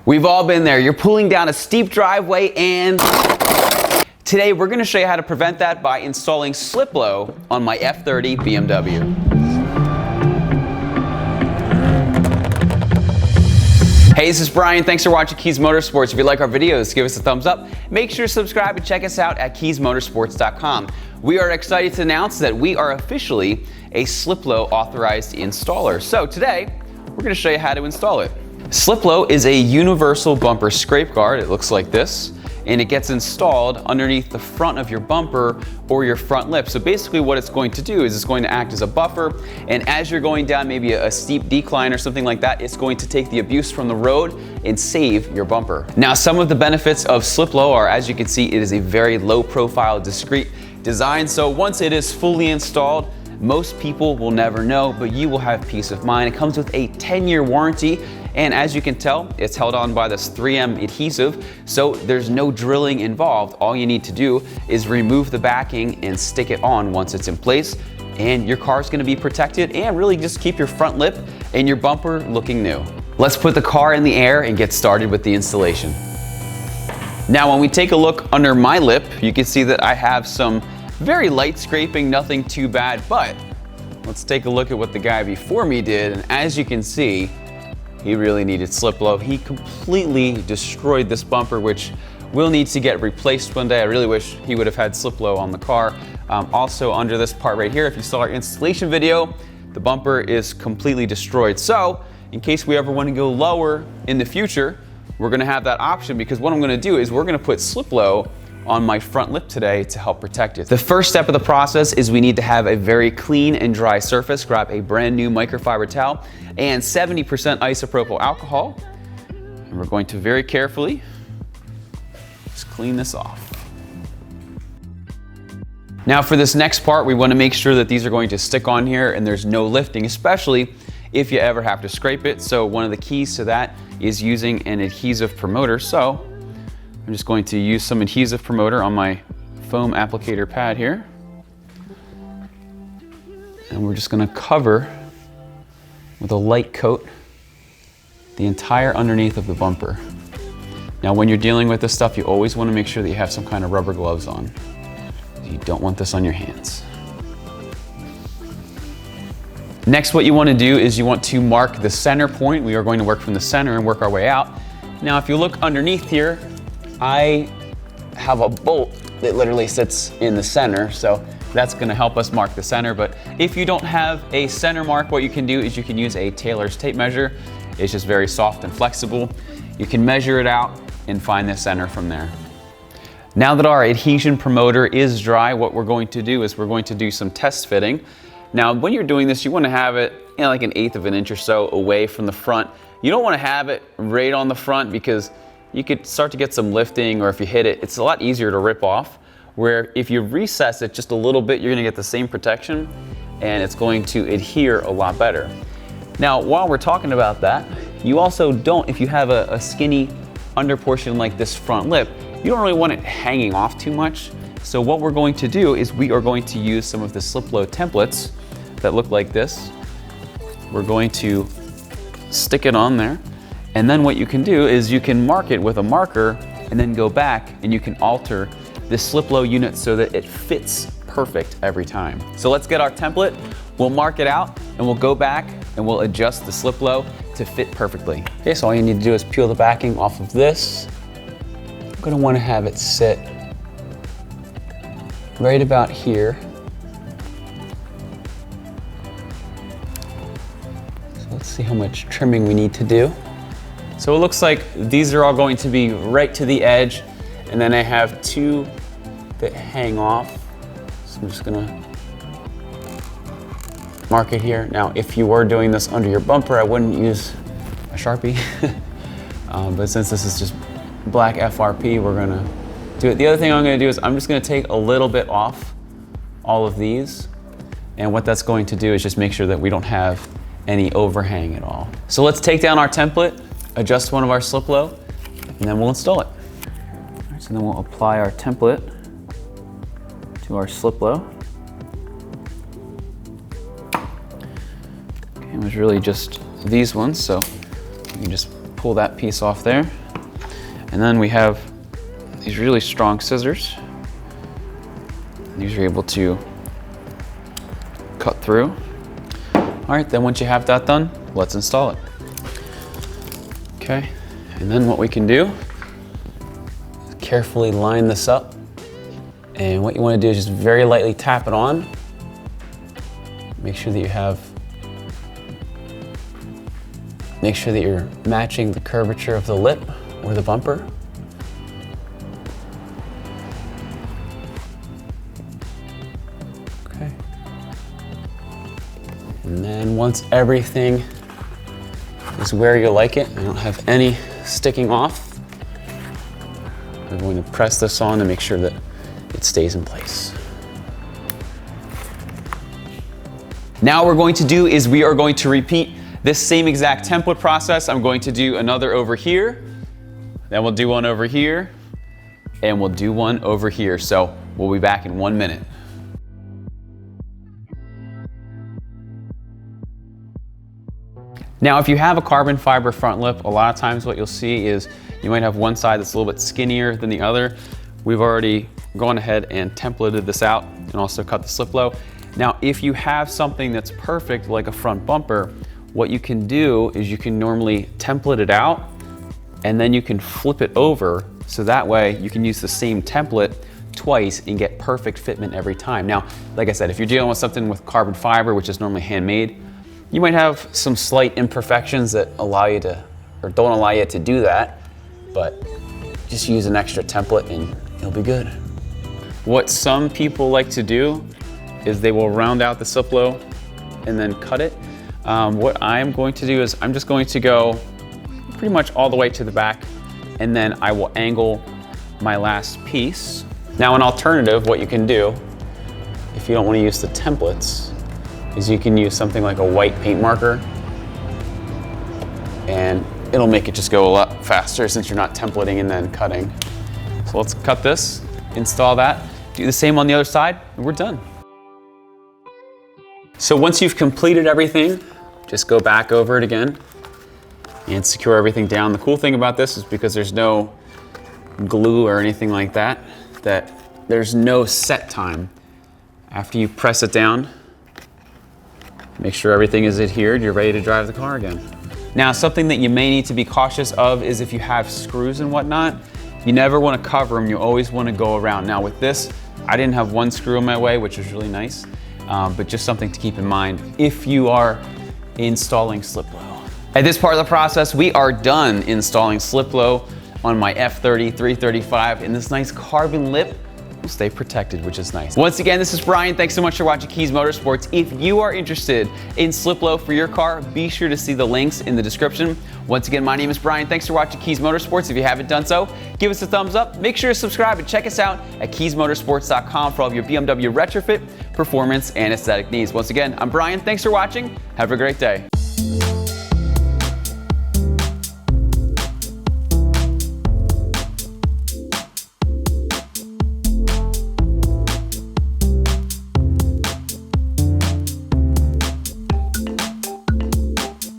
We've all been there. You're pulling down a steep driveway and today we're going to show you how to prevent that by installing Sliplo on my F30 BMW. Hey, this is Bryan. Thanks for watching Kies Motorsports. If you like our videos, give us a thumbs up. Make sure to subscribe and check us out at kiesmotorsports.com. We are excited to announce that we are officially a Sliplo authorized installer. So today, we're going to show you how to install it. Sliplo is a universal bumper scrape guard. It looks like this, and it gets installed underneath the front of your bumper or your front lip. So basically what it's going to do is it's going to act as a buffer, and as you're going down maybe a steep decline or something like that, it's going to take the abuse from the road and save your bumper. Now, some of the benefits of Sliplo are, as you can see, it is a very low profile, discreet design. So once it is fully installed, most people will never know, but you will have peace of mind. It comes with a 10-year warranty, and as you can tell, it's held on by this 3M adhesive, so there's no drilling involved. All you need to do is remove the backing and stick it on once it's in place, and your car's gonna be protected and really just keep your front lip and your bumper looking new. Let's put the car in the air and get started with the installation. Now, when we take a look under my lip, you can see that I have some very light scraping, nothing too bad, but let's take a look at what the guy before me did, and as you can see, he really needed Sliplo. He completely destroyed this bumper, which will need to get replaced one day. I really wish he would have had Sliplo on the car. Also under this part right here, if you saw our installation video, the bumper is completely destroyed. So in case we ever want to go lower in the future, we're gonna have that option, because what I'm gonna do is we're gonna put Sliplo on my front lip today to help protect it. The first step of the process is we need to have a very clean and dry surface. Grab a brand new microfiber towel and 70% isopropyl alcohol. And we're going to very carefully just clean this off. Now for this next part, we want to make sure that these are going to stick on here and there's no lifting, especially if you ever have to scrape it. So one of the keys to that is using an adhesive promoter. So I'm just going to use some adhesive promoter on my foam applicator pad here. And we're just gonna cover with a light coat the entire underneath of the bumper. Now, when you're dealing with this stuff, you always wanna make sure that you have some kind of rubber gloves on. You don't want this on your hands. Next, what you wanna do is you want to mark the center point. We are going to work from the center and work our way out. Now, if you look underneath here, I have a bolt that literally sits in the center, so that's gonna help us mark the center. But if you don't have a center mark, what you can do is you can use a Taylor's tape measure. It's just very soft and flexible. You can measure it out and find the center from there. Now that our adhesion promoter is dry, what we're going to do is we're going to do some test fitting. Now, when you're doing this, you wanna have it, like 1/8 of an inch or so away from the front. You don't wanna have it right on the front, because you could start to get some lifting, or if you hit it, it's a lot easier to rip off. Where if you recess it just a little bit, you're gonna get the same protection and it's going to adhere a lot better. Now, while we're talking about that, you also don't, if you have a skinny under portion like this front lip, you don't really want it hanging off too much. So what we're going to do is we are going to use some of the Sliplo templates that look like this. We're going to stick it on there. And then what you can do is you can mark it with a marker and then go back and you can alter the Sliplo unit so that it fits perfect every time. So let's get our template, we'll mark it out, and we'll go back and we'll adjust the Sliplo to fit perfectly. Okay, so all you need to do is peel the backing off of this. I'm gonna wanna have it sit right about here. So let's see how much trimming we need to do. So it looks like these are all going to be right to the edge, and then I have 2 that hang off. So I'm just gonna mark it here. Now, if you were doing this under your bumper, I wouldn't use a Sharpie, but since this is just black FRP, we're gonna do it. The other thing I'm gonna do is I'm just gonna take a little bit off all of these, and what that's going to do is just make sure that we don't have any overhang at all. So let's take down our template, adjust one of our Sliplo, and then we'll install it. All right, so then we'll apply our template to our Sliplo. Okay, it was really just these ones, so you can just pull pull that piece off there. And then we have these really strong scissors. These are able to cut through. All right, then once you have that done, let's install it. Okay, and then what we can do is carefully line this up. And what you want to do is just very lightly tap it on. Make sure that you're matching the curvature of the lip or the bumper. Okay. And then once everything is where you like it, I don't have any sticking off, I'm going to press this on to make sure that it stays in place. Now what we're going to do is we are going to repeat this same exact template process. I'm going to do another over here, then we'll do one over here, and we'll do one over here. So we'll be back in 1 minute. Now, if you have a carbon fiber front lip, a lot of times what you'll see is you might have one side that's a little bit skinnier than the other. We've already gone ahead and templated this out and also cut the Sliplo. Now, if you have something that's perfect, like a front bumper, what you can do is you can normally template it out and then you can flip it over, so that way you can use the same template twice and get perfect fitment every time. Now, like I said, if you're dealing with something with carbon fiber, which is normally handmade, you might have some slight imperfections that allow you to, or don't allow you to do that, but just use an extra template and you'll be good. What some people like to do is they will round out the Sliplo and then cut it. What I'm going to do is I'm just going to go pretty much all the way to the back, and then I will angle my last piece. Now, an alternative, what you can do, if you don't want to use the templates, is you can use something like a white paint marker, and it'll make it just go a lot faster since you're not templating and then cutting. So let's cut this, install that, do the same on the other side, and we're done. So once you've completed everything, just go back over it again and secure everything down. The cool thing about this is because there's no glue or anything like that, that there's no set time. After you press it down, make sure everything is adhered, you're ready to drive the car again. Now, something that you may need to be cautious of is if you have screws and whatnot, you never want to cover them, you always want to go around. Now with this, I didn't have one screw in my way, which was really nice, but just something to keep in mind if you are installing Sliplo. At this part of the process, we are done installing Sliplo on my F30 335, and this nice carbon lip will stay protected, which is nice. Once again, this is Brian. Thanks so much for watching Kies Motorsports. If you are interested in Sliplo for your car, be sure to see the links in the description. Once again, my name is Brian. Thanks for watching Kies Motorsports. If you haven't done so, give us a thumbs up. Make sure to subscribe and check us out at kiesmotorsports.com for all of your BMW retrofit, performance, and aesthetic needs. Once again, I'm Brian. Thanks for watching. Have a great day.